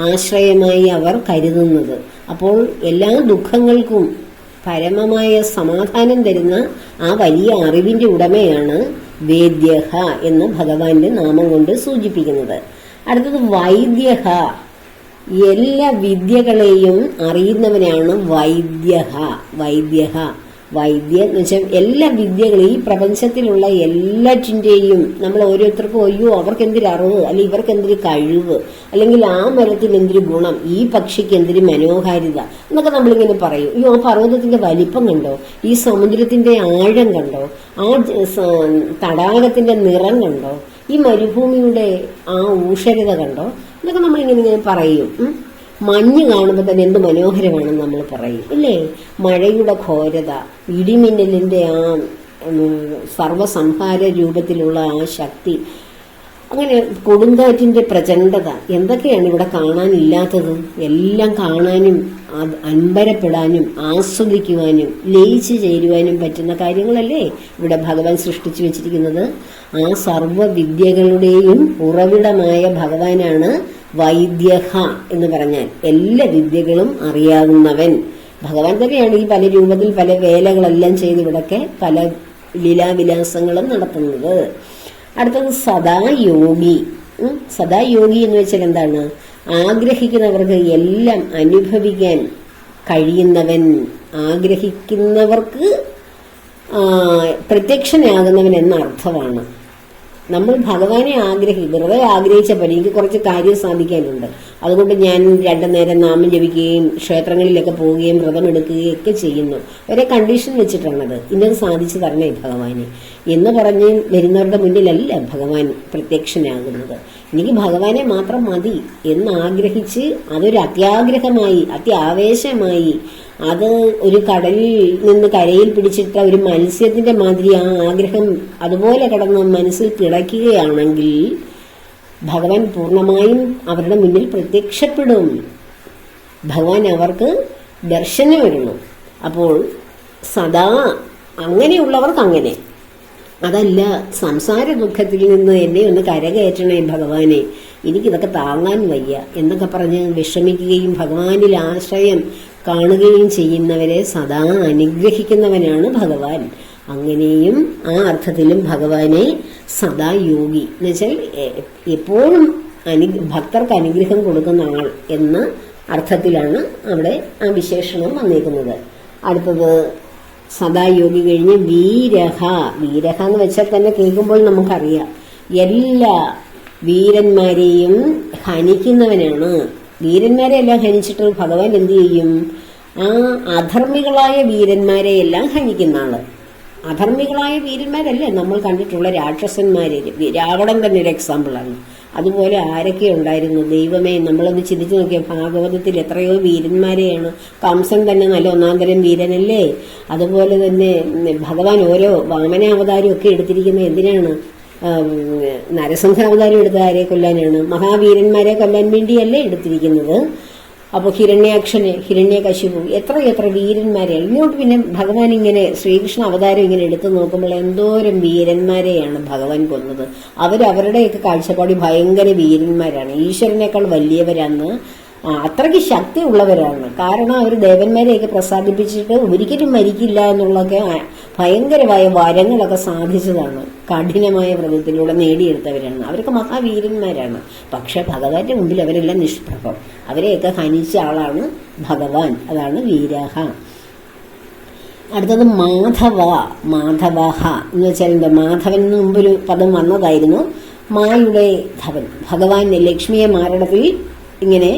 Speaker 1: ആശ്രയമായി അവർ കരുതുന്നത്. അപ്പോൾ എല്ലാ ദുഃഖങ്ങൾക്കും പരമമായ സമാധാനം തരുന്ന ആ വലിയ അറിവിന്റെ ഉടമയാണ് വേദ്യഹ എന്ന് ഭഗവാന്റെ നാമം കൊണ്ട് സൂചിപ്പിക്കുന്നത്. അടുത്തത് വൈദ്യഹ. എല്ലാ വിദ്യകളെയും അറിയുന്നവനാണ് വൈദ്യഹ. വൈദ്യഹ, വൈദ്യ എന്ന് വെച്ചാൽ എല്ലാ വിദ്യകളും, ഈ പ്രപഞ്ചത്തിലുള്ള എല്ലാറ്റിൻ്റെയും നമ്മൾ ഓരോരുത്തർക്കും അയ്യോ അവർക്ക് എന്തൊരു അറിവ്, അല്ലെങ്കിൽ ഇവർക്ക് എന്തൊരു കഴിവ്, അല്ലെങ്കിൽ ആ മരത്തിന് എന്തൊരു ഗുണം, ഈ പക്ഷിക്ക് എന്തൊരു മനോഹാരിത എന്നൊക്കെ നമ്മളിങ്ങനെ പറയും. അയ്യോ ആ പർവ്വതത്തിന്റെ വലിപ്പം കണ്ടോ, ഈ സമുദ്രത്തിന്റെ ആഴം കണ്ടോ, ആ തടാകത്തിന്റെ നിറം കണ്ടോ, ഈ മരുഭൂമിയുടെ ആ ഊഷരത കണ്ടോ എന്നൊക്കെ നമ്മളിങ്ങനെ പറയും. മഞ്ഞ് കാണുമ്പോൾ തന്നെ എന്ത് മനോഹരമാണെന്ന് നമ്മൾ പറയും അല്ലേ? മഴയുടെ ഘോരത, ഇടിമിന്നലിന്റെ ആ സർവസംഹാര രൂപത്തിലുള്ള ആ ശക്തി, അങ്ങനെ കൊടുങ്കാറ്റിന്റെ പ്രചണ്ഡത, എന്തൊക്കെയാണ് ഇവിടെ കാണാനില്ലാത്തത്? എല്ലാം കാണാനും അൻപരപ്പെടാനും ആസ്വദിക്കുവാനും ലയിച്ചു ചേരുവാനും പറ്റുന്ന കാര്യങ്ങളല്ലേ ഇവിടെ ഭഗവാൻ സൃഷ്ടിച്ചു വെച്ചിരിക്കുന്നത്. ആ സർവവിദ്യകളുടെയും ഉറവിടമായ ഭഗവാനാണ് വൈദ്യഹ എന്ന് പറഞ്ഞാൽ എല്ലാ വിദ്യകളും അറിയാവുന്നവൻ. ഭഗവാൻ തന്നെയാണ് ഈ പല രൂപത്തിൽ പല വേലകളെല്ലാം ചെയ്ത് ഇവിടൊക്കെ പല ലീലാവിലാസങ്ങളും നടത്തുന്നത്. അടുത്തത് സദായോഗി. സദായോഗി എന്ന് വെച്ചാൽ എന്താണ്? ആഗ്രഹിക്കുന്നവർക്ക് എല്ലാം അനുഭവിക്കാൻ കഴിയുന്നവൻ, ആഗ്രഹിക്കുന്നവർക്ക് പ്രത്യക്ഷനാകുന്നവൻ എന്ന അർത്ഥമാണ്. നമ്മൾ ഭഗവാനെ വെറുതെ ആഗ്രഹിച്ചപ്പോൾ എനിക്ക് കുറച്ച് കാര്യം സാധിക്കാനുണ്ട്, അതുകൊണ്ട് ഞാൻ 2 നേരം നാമം ജപിക്കുകയും ക്ഷേത്രങ്ങളിലൊക്കെ പോവുകയും വ്രതമെടുക്കുകയും ഒക്കെ ചെയ്യുന്നു. ഒരേ കണ്ടീഷൻ വെച്ചിട്ടാണത്. ഇന്നത് സാധിച്ചു തരണേ ഭഗവാനെ എന്ന് പറഞ്ഞ് വരുന്നവരുടെ മുന്നിലല്ല ഭഗവാൻ പ്രത്യക്ഷനാകുന്നത്. എനിക്ക് ഭഗവാനെ മാത്രം മതി എന്ന് ആഗ്രഹിച്ച് അതൊരു അത്യാഗ്രഹമായി അത്യാവേശമായി അത് ഒരു കടലിൽ നിന്ന് കരയിൽ പിടിച്ചിട്ട ഒരു മത്സ്യത്തിന്റെ മാതിരി ആ ആഗ്രഹം അതുപോലെ കിടന്ന് മനസ്സിൽ കിടക്കുകയാണെങ്കിൽ ഭഗവാൻ പൂർണ്ണമായും അവരുടെ മുന്നിൽ പ്രത്യക്ഷപ്പെടും. ഭഗവാൻ അവർക്ക് ദർശനം വരണം. അപ്പോൾ സദാ അങ്ങനെയുള്ളവർക്ക് അങ്ങനെ, അതല്ല സംസാര ദുഃഖത്തിൽ നിന്ന് എന്നെ ഒന്ന് കരകയറ്റണേ ഭഗവാനെ, എനിക്കിതൊക്കെ താങ്ങാൻ വയ്യ എന്നൊക്കെ പറഞ്ഞ് വിഷമിക്കുകയും ഭഗവാനിൽ ആശ്രയം കാണുകയും ചെയ്യുന്നവരെ സദാ അനുഗ്രഹിക്കുന്നവനാണ് ഭഗവാൻ. അങ്ങനെയും ആ അർത്ഥത്തിലും ഭഗവാനെ സദാ യോഗി എന്ന് വെച്ചാൽ എപ്പോഴും ഭക്തർക്ക് അനുഗ്രഹം കൊടുക്കുന്ന ആൾ എന്ന അർത്ഥത്തിലാണ് അവിടെ ആ വിശേഷണം വന്നേക്കുന്നത്. അടുത്തത് സദായോഗി കഴിഞ്ഞ് വീരഹ. വീരഹ എന്ന് വെച്ചാൽ തന്നെ കേൾക്കുമ്പോൾ നമുക്കറിയാം എല്ലാ വീരന്മാരെയും ഹനിക്കുന്നവനാണ്. വീരന്മാരെ എല്ലാം ഹനിച്ചിട്ട് ഭഗവാൻ എന്ത് ചെയ്യും? ആ അധർമ്മികളായ വീരന്മാരെ എല്ലാം ഹനിക്കുന്ന ആള്. അധർമ്മികളായ വീരന്മാരല്ലേ നമ്മൾ കണ്ടിട്ടുള്ള രാക്ഷസന്മാരെ. രാവണൻ തന്നെ ഒരു എക്സാമ്പിളാണ്. അതുപോലെ ആരൊക്കെ ഉണ്ടായിരുന്നു ദൈവമേ. നമ്മളൊന്ന് ചിന്തിച്ചു നോക്കിയ ഭാഗവതത്തിൽ എത്രയോ വീരന്മാരെയാണ്. കംസൻ തന്നെ നല്ല ഒന്നാന്തരം വീരനല്ലേ. അതുപോലെ തന്നെ ഭഗവാൻ ഓരോ വാമനാവതാരം ഒക്കെ എടുത്തിരിക്കുന്നത് എന്തിനാണ്? നരസിംഹാവതാരം എടുത്ത ആരെ കൊല്ലാനാണ്? മഹാവീരന്മാരെ കൊല്ലാൻ വേണ്ടിയല്ലേ എടുത്തിരിക്കുന്നത്. അപ്പോൾ ഹിരണ്യകശിപു എത്ര വീരന്മാരെയാണ്. ഇങ്ങോട്ട് പിന്നെ ഭഗവാൻ ഇങ്ങനെ ശ്രീകൃഷ്ണ അവതാരം ഇങ്ങനെ എടുത്തു നോക്കുമ്പോൾ എന്തോരം വീരന്മാരെയാണ് ഭഗവാൻ കൊന്നത്. അവരുടെയൊക്കെ കാഴ്ചപ്പാടി ഭയങ്കര വീരന്മാരാണ്, ഈശ്വരനേക്കാൾ വലിയവരാണ്, അത്രയ്ക്ക് ശക്തി ഉള്ളവരാണ്. കാരണം അവർ ദേവന്മാരെയൊക്കെ പ്രസാദിപ്പിച്ചിട്ട് ഒരിക്കലും മരിക്കില്ല എന്നുള്ളതൊക്കെ ഭയങ്കരമായ വരങ്ങളൊക്കെ സാധിച്ചതാണ്. കഠിനമായ വ്രതത്തിലൂടെ നേടിയെടുത്തവരാണ്. അവരൊക്കെ മഹാവീരന്മാരാണ്. പക്ഷെ ഭഗവാന്റെ മുമ്പിൽ അവരെല്ലാം നിഷ്പ്രഭം. അവരെയൊക്കെ ഹനിച്ച ആളാണ് ഭഗവാൻ. അതാണ് വീരാഹ. അടുത്തത് മാധവഹ എന്ന് വെച്ചാൽ എന്താ? മാധവന് മുമ്പൊരു പദം വന്നതായിരുന്നു. മായുടെ ധവൻ. ഭഗവാൻ ലക്ഷ്മിയെ മാരണത്തിൽ ഇങ്ങനെ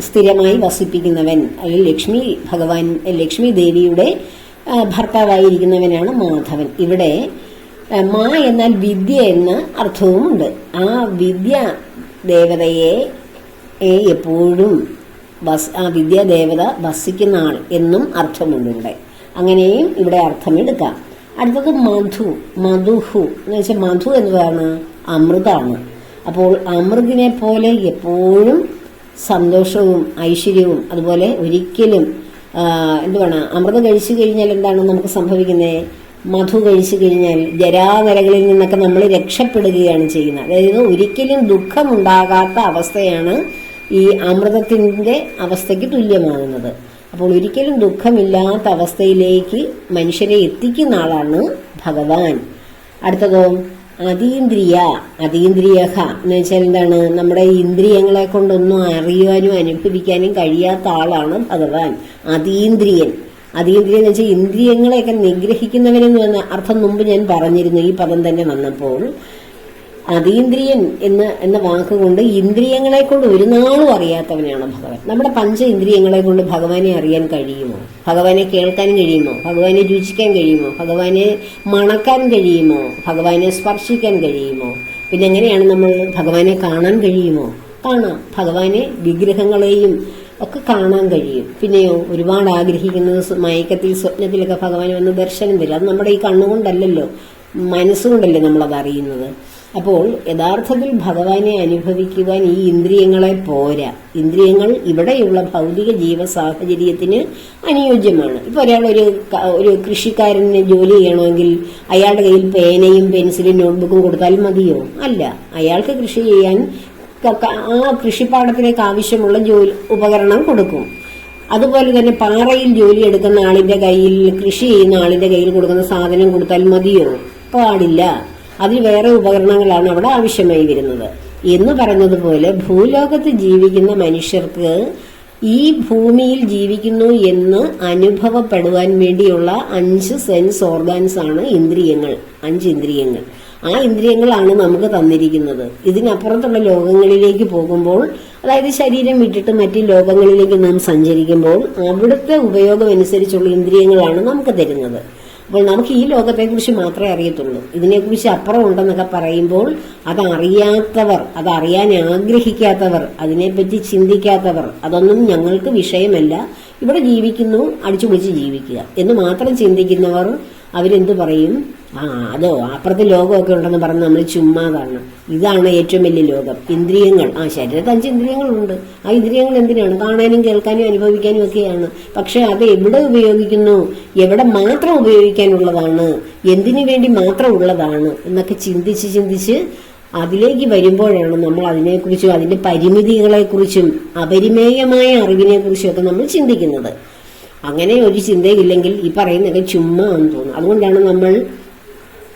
Speaker 1: സ്ഥിരമായി വസിപ്പിക്കുന്നവൻ, അല്ലെങ്കിൽ ലക്ഷ്മി ദേവിയുടെ ഭർത്താവായിരിക്കുന്നവനാണ് മാധവൻ. ഇവിടെ മാ എന്നാൽ വിദ്യ എന്ന അർത്ഥവുമുണ്ട്. ആ വിദ്യ ദേവതയെ എപ്പോഴും ആ വിദ്യാദേവത വസിക്കുന്ന ആൾ എന്നും അർത്ഥമുണ്ട് ഇവിടെ. അങ്ങനെയും ഇവിടെ അർത്ഥമെടുക്കാം. അടുത്തത് മധുഹു എന്ന് വെച്ചാൽ മധു എന്നതാണ് അമൃതാണ്. അപ്പോൾ അമൃതിനെ പോലെ എപ്പോഴും സന്തോഷവും ഐശ്വര്യവും, അതുപോലെ ഒരിക്കലും എന്തുവേണം, അമൃതം കഴിച്ചു കഴിഞ്ഞാൽ എന്താണ് നമുക്ക് സംഭവിക്കുന്നത്? മധു കഴിച്ചു കഴിഞ്ഞാൽ ജരാനരകളിൽ നിന്നൊക്കെ നമ്മൾ രക്ഷപ്പെടുകയാണ് ചെയ്യുന്നത്. അതായത് ഒരിക്കലും ദുഃഖമുണ്ടാകാത്ത അവസ്ഥയാണ് ഈ അമൃതത്തിൻ്റെ അവസ്ഥയ്ക്ക് തുല്യമാകുന്നത്. അപ്പോൾ ഒരിക്കലും ദുഃഖമില്ലാത്ത അവസ്ഥയിലേക്ക് മനുഷ്യരെ എത്തിക്കുന്ന ആളാണ് ഭഗവാൻ. അടുത്തതോ അതീന്ദ്രിയഹ എന്ന് വെച്ചാൽ എന്താണ്? നമ്മുടെ ഇന്ദ്രിയങ്ങളെ കൊണ്ടൊന്നും അറിയാനും അനുഭവിക്കാനും കഴിയാത്ത ആളാണ് ഭഗവാൻ. അതീന്ദ്രിയൻ എന്ന് വെച്ചാൽ ഇന്ദ്രിയങ്ങളെയൊക്കെ നിഗ്രഹിക്കുന്നവനെന്ന് പറഞ്ഞ അർത്ഥം മുമ്പ് ഞാൻ പറഞ്ഞിരുന്നു ഈ പദം തന്നെ വന്നപ്പോൾ. അതീന്ദ്രിയൻ എന്ന വാക്കുകൊണ്ട് ഇന്ദ്രിയങ്ങളെ കൊണ്ട് ഒരു നാളും അറിയാത്തവനാണ് ഭഗവാൻ. നമ്മുടെ പഞ്ച ഇന്ദ്രിയങ്ങളെ കൊണ്ട് ഭഗവാനെ അറിയാൻ കഴിയുമോ? ഭഗവാനെ കേൾക്കാൻ കഴിയുമോ? ഭഗവാനെ രുചിക്കാൻ കഴിയുമോ? ഭഗവാനെ മണക്കാൻ കഴിയുമോ? ഭഗവാനെ സ്പർശിക്കാൻ കഴിയുമോ? പിന്നെ എങ്ങനെയാണ് നമ്മൾ ഭഗവാനെ കാണാൻ കഴിയുമോ? കാണാം. ഭഗവാനെ വിഗ്രഹങ്ങളെയും ഒക്കെ കാണാൻ കഴിയും. പിന്നെയോ ഒരുപാട് ആഗ്രഹിക്കുന്നത് മയക്കത്തിൽ സ്വപ്നത്തിലൊക്കെ ഭഗവാൻ വന്ന് ദർശനം തരും. അത് നമ്മുടെ ഈ കണ്ണുകൊണ്ടല്ലല്ലോ, മനസ്സുകൊണ്ടല്ലേ നമ്മളത് അറിയുന്നത്. അപ്പോൾ യഥാർത്ഥത്തിൽ ഭഗവാനെ അനുഭവിക്കുവാൻ ഈ ഇന്ദ്രിയങ്ങളെ പോരാ. ഇന്ദ്രിയങ്ങൾ ഇവിടെയുള്ള ഭൗതിക ജീവ സാഹചര്യത്തിന് അനുയോജ്യമാണ്. ഇപ്പോൾ ഒരു കൃഷിക്കാരന് ജോലി ചെയ്യണമെങ്കിൽ അയാളുടെ കയ്യിൽ പേനയും പെൻസിലും നോട്ട്ബുക്കും കൊടുത്താൽ മതിയോ? അല്ല. അയാൾക്ക് കൃഷി ചെയ്യാൻ ആ കൃഷിപ്പാടത്തിലേക്ക് ആവശ്യമുള്ള ഉപകരണം കൊടുക്കും. അതുപോലെ തന്നെ പാറയിൽ ജോലി എടുക്കുന്ന ആളിന്റെ കയ്യിൽ, കൃഷി ചെയ്യുന്ന ആളിന്റെ കയ്യിൽ കൊടുക്കുന്ന സാധനം കൊടുത്താൽ മതിയോ? പാടില്ല. അതിൽ വേറെ ഉപകരണങ്ങളാണ് അവിടെ ആവശ്യമായി വരുന്നത്. എന്ന് പറഞ്ഞതുപോലെ ഭൂലോകത്ത് ജീവിക്കുന്ന മനുഷ്യർക്ക് ഈ ഭൂമിയിൽ ജീവിക്കുന്നു എന്ന് അനുഭവപ്പെടുവാൻ വേണ്ടിയുള്ള 5 സെൻസ് ഓർഗാൻസ് ആണ് ഇന്ദ്രിയങ്ങൾ. 5 ഇന്ദ്രിയങ്ങൾ. ആ ഇന്ദ്രിയങ്ങളാണ് നമുക്ക് തന്നിരിക്കുന്നത്. ഇതിനപ്പുറത്തുള്ള ലോകങ്ങളിലേക്ക് പോകുമ്പോൾ, അതായത് ശരീരം വിട്ടിട്ട് മറ്റ് ലോകങ്ങളിലേക്ക് നാം സഞ്ചരിക്കുമ്പോൾ അവിടുത്തെ ഉപയോഗം അനുസരിച്ചുള്ള ഇന്ദ്രിയങ്ങളാണ് നമുക്ക് തരുന്നത്. അപ്പോൾ നമുക്ക് ഈ ലോകത്തെക്കുറിച്ച് മാത്രമേ അറിയത്തുള്ളൂ. ഇതിനെക്കുറിച്ച് അപ്പുറം ഉണ്ടെന്നൊക്കെ പറയുമ്പോൾ അതറിയാത്തവർ, അതറിയാൻ ആഗ്രഹിക്കാത്തവർ, അതിനെപ്പറ്റി ചിന്തിക്കാത്തവർ, അതൊന്നും ഞങ്ങൾക്ക് വിഷയമല്ല, ഇവിടെ ജീവിക്കുന്നു, അടിച്ചുപൊളിച്ച് ജീവിക്കുക എന്ന് മാത്രം ചിന്തിക്കുന്നവർ അവരെന്ത് പറയും? അതോ അപ്പുറത്തെ ലോകമൊക്കെ ഉണ്ടെന്ന് പറഞ്ഞ് നമ്മൾ ചുമ്മാതാണ്. ഇതാണ് ഏറ്റവും വലിയ ലോകം. ഇന്ദ്രിയങ്ങൾ. ശരീരത്തിൽ 5 ഇന്ദ്രിയങ്ങളുണ്ട്. ആ ഇന്ദ്രിയങ്ങൾ എന്തിനാണ്? കാണാനും കേൾക്കാനും അനുഭവിക്കാനും ഒക്കെയാണ്. പക്ഷെ അത് എവിടെ ഉപയോഗിക്കുന്നു, എവിടെ മാത്രം ഉപയോഗിക്കാനുള്ളതാണ്, എന്തിനു വേണ്ടി മാത്രം ഉള്ളതാണ് എന്നൊക്കെ ചിന്തിച്ച് അതിലേക്ക് വരുമ്പോഴാണ് നമ്മൾ അതിനെക്കുറിച്ചും അതിന്റെ പരിമിതികളെക്കുറിച്ചും അപരിമേയമായ അറിവിനെക്കുറിച്ചും ഒക്കെ നമ്മൾ ചിന്തിക്കുന്നത്. അങ്ങനെ ഒരു ചിന്തയില്ലെങ്കിൽ ഈ പറയുന്നതൊക്കെ ചുമ്മാ എന്ന് തോന്നും. അതുകൊണ്ടാണ് നമ്മൾ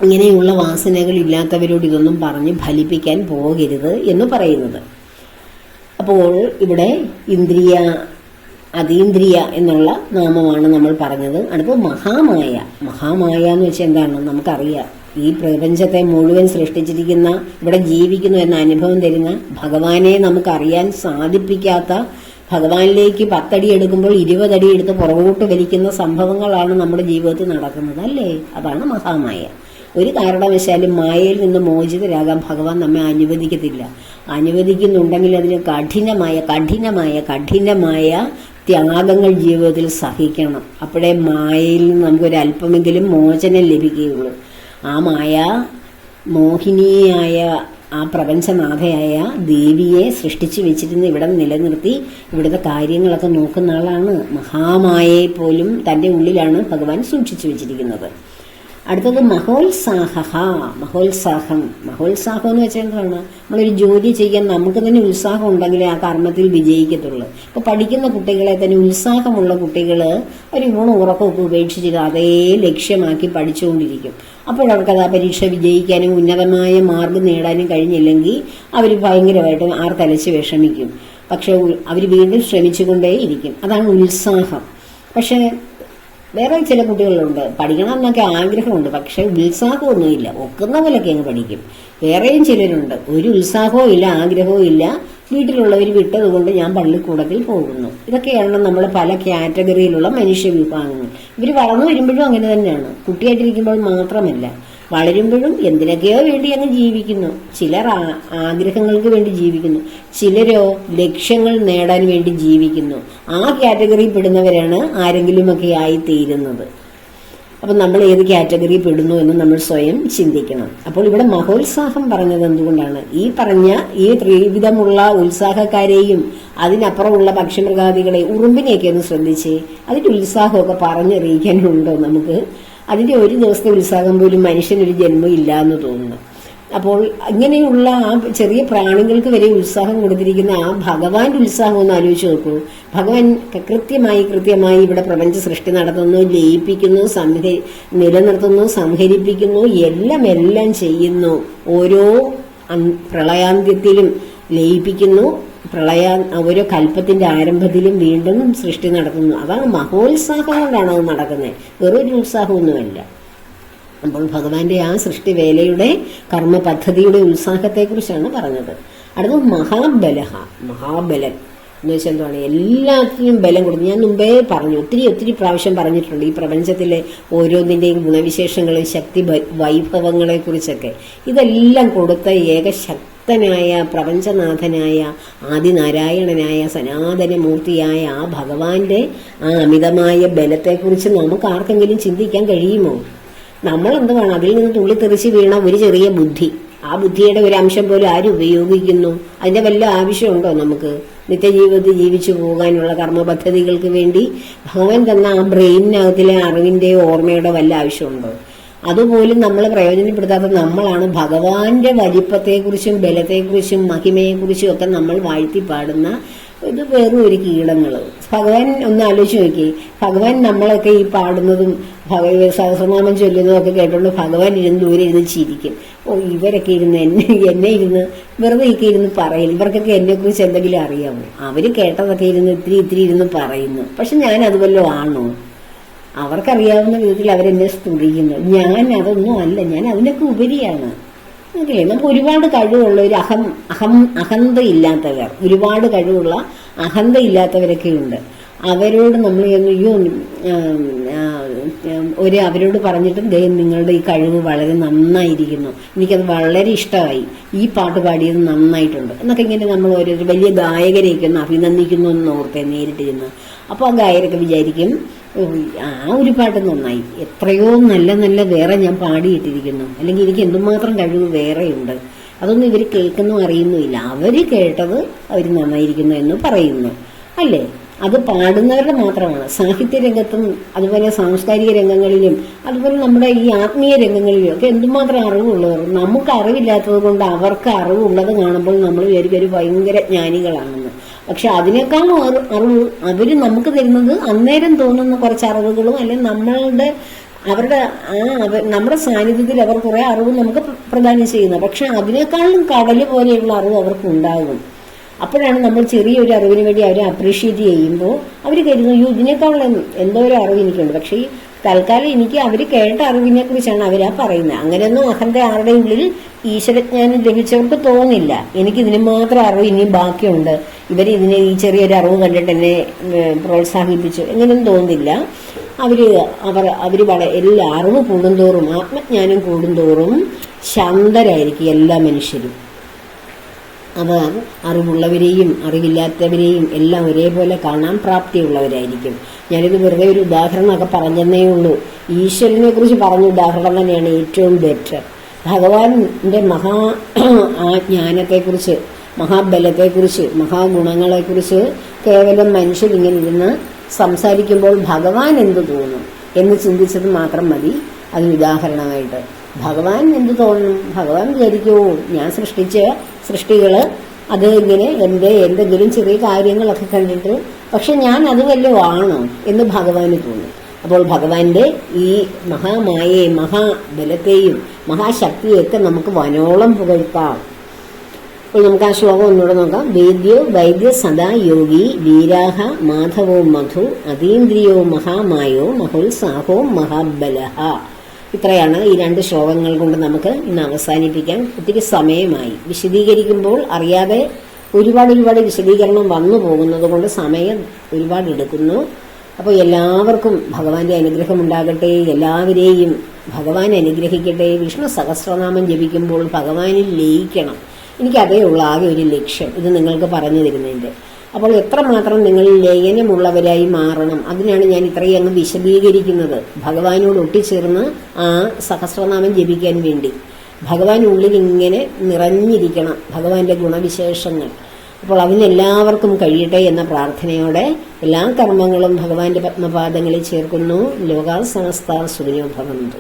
Speaker 1: ഇങ്ങനെയുള്ള വാസനകൾ ഇല്ലാത്തവരോട് ഇതൊന്നും പറഞ്ഞ് ഫലിപ്പിക്കാൻ പോകരുത് എന്ന് പറയുന്നത്. അപ്പോൾ ഇവിടെ അതീന്ദ്രിയ എന്നുള്ള നാമമാണ് നമ്മൾ പറഞ്ഞത്. അടുത്ത മഹാമായ എന്ന് വെച്ചാൽ എന്താണ്? നമുക്കറിയാം. ഈ പ്രപഞ്ചത്തെ മുഴുവൻ സൃഷ്ടിച്ചിരിക്കുന്ന, ഇവിടെ ജീവിക്കുന്നു എന്ന അനുഭവം തരുന്ന ഭഗവാനെ നമുക്കറിയാൻ സാധിപ്പിക്കാത്ത, ഭഗവാനിലേക്ക് 10 അടി എടുക്കുമ്പോൾ 20 അടി എടുത്ത് പുറകോട്ട് വലിക്കുന്ന സംഭവങ്ങളാണ് നമ്മുടെ ജീവിതത്തിൽ നടക്കുന്നത്, അല്ലേ? അതാണ് മഹാമായ. ഒരു കാരണവശാലും മായയിൽ നിന്ന് മോചിതരാകാൻ ഭഗവാൻ നമ്മെ അനുവദിക്കത്തില്ല. അനുവദിക്കുന്നുണ്ടെങ്കിൽ അതിന് കഠിനമായ കഠിനമായ കഠിനമായ ത്യാഗങ്ങൾ ജീവിതത്തിൽ സഹിക്കണം. അപ്പോഴേ മായയിൽ നിന്ന് നമുക്കൊരല്പമെങ്കിലും മോചനം ലഭിക്കുകയുള്ളൂ. ആ മായ മോഹിനിയായ ആ പ്രപഞ്ചനാഥയായ ദേവിയെ സൃഷ്ടിച്ചു വെച്ചിരുന്ന് ഇവിടെ നിലനിർത്തി ഇവിടുത്തെ കാര്യങ്ങളൊക്കെ നോക്കുന്ന ആളാണ്. മഹാമായയെ പോലും തൻ്റെ ഉള്ളിലാണ് ഭഗവാൻ സൂക്ഷിച്ചു വെച്ചിരിക്കുന്നത്. അടുത്തത് മഹോത്സാഹ. മഹോത്സാഹം എന്ന് വെച്ചാൽ എന്താണ്? നമ്മളൊരു ജോലി ചെയ്യാൻ നമുക്ക് തന്നെ ഉത്സാഹം ഉണ്ടെങ്കിലേ ആ കർമ്മത്തിൽ വിജയിക്കത്തുള്ളൂ. ഇപ്പോൾ പഠിക്കുന്ന കുട്ടികളെ തന്നെ ഉത്സാഹമുള്ള കുട്ടികൾ ഒരു ഉറക്കമൊക്കെ ഉപേക്ഷിച്ചിട്ട് അതേ ലക്ഷ്യമാക്കി പഠിച്ചുകൊണ്ടിരിക്കും. അപ്പോഴവർക്കത് ആ പരീക്ഷ വിജയിക്കാനും ഉന്നതമായ മാർഗം നേടാനും കഴിഞ്ഞില്ലെങ്കിൽ അവർ ഭയങ്കരമായിട്ട് ആർത്തലച്ച് വിഷമിക്കും. പക്ഷെ അവർ വീണ്ടും ശ്രമിച്ചുകൊണ്ടേയിരിക്കും. അതാണ് ഉത്സാഹം. പക്ഷെ വേറെ ചില കുട്ടികളുണ്ട്, പഠിക്കണം എന്നൊക്കെ ആഗ്രഹമുണ്ട്, പക്ഷെ ഉത്സാഹമൊന്നുമില്ല, ഒക്കുന്ന പോലൊക്കെ അങ്ങ് പഠിക്കും. വേറെയും ചിലരുണ്ട്, ഒരു ഉത്സാഹവും ഇല്ല, ആഗ്രഹവും ഇല്ല, വീട്ടിലുള്ളവർ വിട്ടതുകൊണ്ട് ഞാൻ പള്ളിക്കൂടത്തിൽ പോകുന്നു. ഇതൊക്കെയാണ് നമ്മൾ പല കാറ്റഗറിയിലുള്ള മനുഷ്യ വിഭാഗങ്ങൾ. ഇവർ വളർന്നു വരുമ്പോഴും അങ്ങനെ തന്നെയാണ്. കുട്ടിയായിട്ടിരിക്കുമ്പോൾ മാത്രമല്ല, വളരുമ്പോഴും എന്തിനൊക്കെയോ വേണ്ടി അങ്ങ് ജീവിക്കുന്നു. ചിലർ ആഗ്രഹങ്ങൾക്ക് വേണ്ടി ജീവിക്കുന്നു, ചിലരോ ലക്ഷ്യങ്ങൾ നേടാൻ വേണ്ടി ജീവിക്കുന്നു. ആ കാറ്റഗറിയിൽ പെടുന്നവരാണ് ആരെങ്കിലുമൊക്കെ ആയിത്തീരുന്നത്. അപ്പം നമ്മൾ ഏത് കാറ്റഗറി പെടുന്നു എന്ന് നമ്മൾ സ്വയം ചിന്തിക്കണം. അപ്പോൾ ഇവിടെ മഹോത്സാഹം പറഞ്ഞത് എന്തുകൊണ്ടാണ്? ഈ പറഞ്ഞ ഈ ത്രിവിധമുള്ള ഉത്സാഹക്കാരെയും അതിനപ്പുറമുള്ള പക്ഷിമൃഗാദികളെ, ഉറുമ്പിനെയൊക്കെ ഒന്ന് ശ്രദ്ധിച്ച് അതിൻ്റെ ഉത്സാഹമൊക്കെ പറഞ്ഞറിയിക്കാനുണ്ടോ നമുക്ക്? അതിൻ്റെ ഒരു ദിവസത്തെ ഉത്സാഹം പോലും മനുഷ്യനൊരു ജന്മം ഇല്ല എന്ന് തോന്നുന്നു. അപ്പോൾ ഇങ്ങനെയുള്ള ആ ചെറിയ പ്രാണികൾക്ക് വരെ ഉത്സാഹം കൊടുത്തിരിക്കുന്ന ആ ഭഗവാന്റെ ഉത്സാഹം ഒന്ന് ആലോചിച്ച് നോക്കൂ. ഭഗവാൻ കൃത്യമായി ഇവിടെ പ്രപഞ്ച സൃഷ്ടി നടത്തുന്നു, ലയിപ്പിക്കുന്നു, നിലനിർത്തുന്നു, സംഹരിപ്പിക്കുന്നു, എല്ലാം ചെയ്യുന്നു. ഓരോ പ്രളയാന്ത്യത്തിലും ലയിപ്പിക്കുന്നു, ഓരോ കൽപ്പത്തിന്റെ ആരംഭത്തിലും വീണ്ടും സൃഷ്ടി നടത്തുന്നു. അതാണ് മഹോത്സാഹം കൊണ്ടാണ് അത് നടക്കുന്നത്, വേറൊരു ഉത്സാഹമൊന്നുമല്ല. അപ്പോൾ ഭഗവാന്റെ ആ സൃഷ്ടിവേലയുടെ കർമ്മ പദ്ധതിയുടെ ഉത്സാഹത്തെക്കുറിച്ചാണ് പറഞ്ഞത്. അടുത്തത് മഹാബലൻ എന്ന് വെച്ചാൽ എന്താണ്? എല്ലാത്തിനും ബലം കൊടുത്തു. ഞാൻ മുമ്പേ പറഞ്ഞു, ഒത്തിരി പ്രാവശ്യം പറഞ്ഞിട്ടുണ്ട് ഈ പ്രപഞ്ചത്തിലെ ഓരോന്നിൻ്റെയും ഗുണവിശേഷങ്ങളും ശക്തി വൈഭവങ്ങളെ കുറിച്ചൊക്കെ. ഇതെല്ലാം കൊടുത്ത ഏകശക്തനായ പ്രപഞ്ചനാഥനായ ആദിനാരായണനായ സനാതനമൂർത്തിയായ ആ ഭഗവാന്റെ ആ അമിതമായ ബലത്തെക്കുറിച്ച് നമുക്ക് ആർക്കെങ്കിലും ചിന്തിക്കാൻ കഴിയുമോ? നമ്മൾ എന്തുവാണ്, അതിൽ നിന്ന് തുള്ളിത്തെറിച്ച് വീണ ഒരു ചെറിയ ബുദ്ധി, ആ ബുദ്ധിയുടെ ഒരു അംശം പോലും ആരും ഉപയോഗിക്കുന്നു? അതിന്റെ വല്ല ആവശ്യമുണ്ടോ നമുക്ക്? നിത്യജീവിതത്തിൽ ജീവിച്ചു പോകാനുള്ള കർമ്മ പദ്ധതികൾക്ക് വേണ്ടി ഭഗവാൻ തന്ന ആ ബ്രെയിനിനകത്തിലെ അറിവിന്റെ ഓർമ്മയുടെ വല്ല ആവശ്യമുണ്ടോ? അതുപോലും നമ്മൾ പ്രയോജനപ്പെടുത്താത്ത നമ്മളാണ് ഭഗവാന്റെ വലിപ്പത്തെക്കുറിച്ചും ബലത്തെക്കുറിച്ചും മഹിമയെക്കുറിച്ചും ഒക്കെ നമ്മൾ വാഴ്ത്തി പാടുന്ന ഇത് വേറും ഒരു കീടങ്ങൾ. ഭഗവാൻ ഒന്ന് ആലോചിച്ച് നോക്കി, ഭഗവാൻ നമ്മളൊക്കെ ഈ പാടുന്നതും സഹസ്രനാമം ചൊല്ലുന്നതും ഒക്കെ കേട്ടോണ്ട് ഭഗവാൻ ദൂരെ ഇരുന്ന് ചിരിക്കും. ഇവരൊക്കെ ഇരുന്ന് എന്നെ ഇരുന്ന് വെറുതെ ഒക്കെ ഇരുന്ന് പറയും, ഇവർക്കൊക്കെ എന്നെക്കുറിച്ച് എന്തെങ്കിലും അറിയാമോ? അവർ കേട്ടതൊക്കെ ഇരുന്ന് ഇത്തിരി ഇരുന്ന് പറയുന്നു. പക്ഷെ ഞാൻ അതുവല്ലോ ആണോ? അവർക്കറിയാവുന്ന വിധത്തിൽ അവരെന്നെ സ്തുതിക്കുന്നു. ഞാൻ അതൊന്നും അല്ല, ഞാൻ അതിനൊക്കെ ഉപരിയാണ്. ഓക്കെ, നമുക്ക് ഒരുപാട് കഴിവുള്ള ഒരു അഹന്തയില്ലാത്തവർ, ഒരുപാട് കഴിവുള്ള അഹന്തയില്ലാത്തവരൊക്കെ ഉണ്ട്. അവരോട് നമ്മൾ അവരോട് പറഞ്ഞിട്ട് നിങ്ങളുടെ ഈ കഴിവ് വളരെ നന്നായിരിക്കുന്നു, എനിക്കത് വളരെ ഇഷ്ടമായി, ഈ പാട്ട് പാടിയത് നന്നായിട്ടുണ്ട് എന്നൊക്കെ ഇങ്ങനെ നമ്മൾ ഓരോ വലിയ ഗായകരെയൊക്കെ ഒന്ന് അഭിനന്ദിക്കുന്നു എന്ന് ഓർത്തേ നേരിട്ടിരുന്നു. അപ്പോൾ ആ ഗായകരൊക്കെ വിചാരിക്കും ആ ഒരു പാട്ട് നന്നായി, എത്രയോ നല്ല വേറെ ഞാൻ പാടിയിട്ടിരിക്കുന്നു, അല്ലെങ്കിൽ എനിക്ക് എന്തുമാത്രം കഴിവ് വേറെയുണ്ട്. അതൊന്നും ഇവർ കേൾക്കുന്നു അറിയുന്നുമില്ല. അവർ കേട്ടത് അവർ നന്നായിരിക്കുന്നു എന്ന് പറയുന്നു അല്ലേ? അത് പാടുന്നവരുടെ മാത്രമാണ്. സാഹിത്യ രംഗത്തും അതുപോലെ സാംസ്കാരിക രംഗങ്ങളിലും അതുപോലെ നമ്മുടെ ഈ ആത്മീയ രംഗങ്ങളിലും ഒക്കെ എന്തുമാത്രം അറിവുള്ളവർ. നമുക്ക് അറിവില്ലാത്തത് കൊണ്ട് അവർക്ക് അറിവുള്ളത് കാണുമ്പോൾ നമ്മൾ വിചാരിക്കും ഭയങ്കര ജ്ഞാനികളാണെന്ന്. പക്ഷെ അതിനേക്കാളും അറിവ് അവർ നമുക്ക് തരുന്നത് അന്നേരം തോന്നുന്ന കുറച്ച് അറിവുകളും അല്ലെങ്കിൽ നമ്മുടെ സാന്നിധ്യത്തിൽ അവർ കുറെ അറിവ് നമുക്ക് പ്രദാനം ചെയ്യുന്നത്. പക്ഷെ അതിനേക്കാളും കടല് പോലെയുള്ള അറിവ് അവർക്ക് ഉണ്ടാകും. അപ്പോഴാണ് നമ്മൾ ചെറിയൊരു അറിവിന് വേണ്ടി അവരെ അപ്രീഷിയേറ്റ് ചെയ്യുമ്പോൾ അവർ കരുതുന്നു ഇതിനേക്കാളും എന്തോ ഒരു അറിവ് എനിക്കുണ്ട്. പക്ഷേ ഈ തൽക്കാലം എനിക്ക് അവർ കേട്ട അറിവിനെ കുറിച്ചാണ് അവരാ പറയുന്നത്. അങ്ങനെയൊന്നും അഹന്ത ആരുടെ ഉള്ളിൽ ഈശ്വരജ്ഞാനം ലഭിച്ചവർക്ക് തോന്നില്ല എനിക്കിതിന് മാത്രം അറിവ് ഇനിയും ബാക്കിയുണ്ട്, ഇവരിതിനെ ഈ ചെറിയൊരു അറിവ് കണ്ടിട്ട് എന്നെ പ്രോത്സാഹിപ്പിച്ചു, എങ്ങനെയൊന്നും തോന്നില്ല. എല്ലാ അറിവ് കൂടുന്തോറും, ആത്മജ്ഞാനം കൂടുന്തോറും ശാന്തരായിരിക്കും എല്ലാ മനുഷ്യരും. അത് അറിവുള്ളവരെയും അറിവില്ലാത്തവരെയും എല്ലാം ഒരേപോലെ കാണാൻ പ്രാപ്തിയുള്ളവരായിരിക്കും. ഞാനിത് വെറുതെ ഒരു ഉദാഹരണമൊക്കെ പറഞ്ഞതേ ഉള്ളൂ. ഈശ്വരനെ കുറിച്ച് പറഞ്ഞ ഉദാഹരണം തന്നെയാണ് ഏറ്റവും ബെറ്റർ. ഭഗവാന്റെ ജ്ഞാനത്തെക്കുറിച്ച്, മഹാബലത്തെക്കുറിച്ച്, മഹാഗുണങ്ങളെക്കുറിച്ച് കേവലം മനുഷ്യരിങ്ങനെ ഇരുന്ന് സംസാരിക്കുമ്പോൾ ഭഗവാൻ എന്ത് തോന്നും എന്ന് ചിന്തിച്ചത് മാത്രം മതി അതിന് ഉദാഹരണമായിട്ട്. ഭഗവാൻ എന്ത് തോന്നും? ഭഗവാൻ വിചാരിക്കുമോ ഞാൻ സൃഷ്ടിച്ച സൃഷ്ടികൾ അത് ഇങ്ങനെ എന്തെങ്കിലും ചെറിയ കാര്യങ്ങളൊക്കെ കണ്ടിട്ട്, പക്ഷെ ഞാൻ അത് വല്ലതുമാണോ എന്ന് ഭഗവാന് തോന്നും. അപ്പോൾ ഭഗവാന്റെ ഈ മഹാമായയെയും മഹാബലത്തെയും മഹാശക്തിയൊക്കെ നമുക്ക് വനോളം പുകഴ്ത്താം. അപ്പോൾ നമുക്ക് ആ ശ്ലോകം ഒന്നുകൂടെ നോക്കാം. വൈദ്യ സദാ യോഗി വീരാഹ മാധവോ മധു അതീന്ദ്രിയോ മഹാമായോ മഹോത്സാഹോ മഹാബലഹ. ഇത്രയാണ് ഈ 2 ശ്ലോകങ്ങൾ കൊണ്ട് നമുക്ക് ഇന്ന് അവസാനിപ്പിക്കാൻ. ഒത്തിരി സമയമായി. വിശദീകരിക്കുമ്പോൾ അറിയാതെ ഒരുപാട് വിശദീകരണം വന്നു പോകുന്നത് കൊണ്ട് സമയം ഒരുപാട് എടുക്കുന്നു. അപ്പോൾ എല്ലാവർക്കും ഭഗവാന്റെ അനുഗ്രഹം ഉണ്ടാകട്ടെ. എല്ലാവരെയും ഭഗവാൻ അനുഗ്രഹിക്കട്ടെ. വിഷ്ണു സഹസ്രനാമം ജപിക്കുമ്പോൾ ഭഗവാനിൽ ലയിക്കണം. എനിക്കതേ ഉള്ള ആകെ ഒരു ലക്ഷ്യം ഇത് നിങ്ങൾക്ക് പറഞ്ഞു തരുന്നതിൻ്റെ. അപ്പോൾ എത്രമാത്രം നിങ്ങൾ ലയനമുള്ളവരായി മാറണം, അതിനാണ് ഞാൻ ഇത്രയും അങ്ങ് വിശദീകരിക്കുന്നത്. ഭഗവാനോട് ഒട്ടിച്ചേർന്ന് ആ സഹസ്രനാമം ജപിക്കാൻ വേണ്ടി ഭഗവാൻ ഉള്ളിൽ ഇങ്ങനെ നിറഞ്ഞിരിക്കണം, ഭഗവാന്റെ ഗുണവിശേഷങ്ങൾ. അപ്പോൾ അതിനെല്ലാവർക്കും കഴിയട്ടെ എന്ന പ്രാർത്ഥനയോടെ എല്ലാ കർമ്മങ്ങളും ഭഗവാന്റെ പത്മപാദങ്ങളിൽ ചേർക്കുന്നു. ലോകാ സമസ്ത സുഖിനോ ഭവന്തു.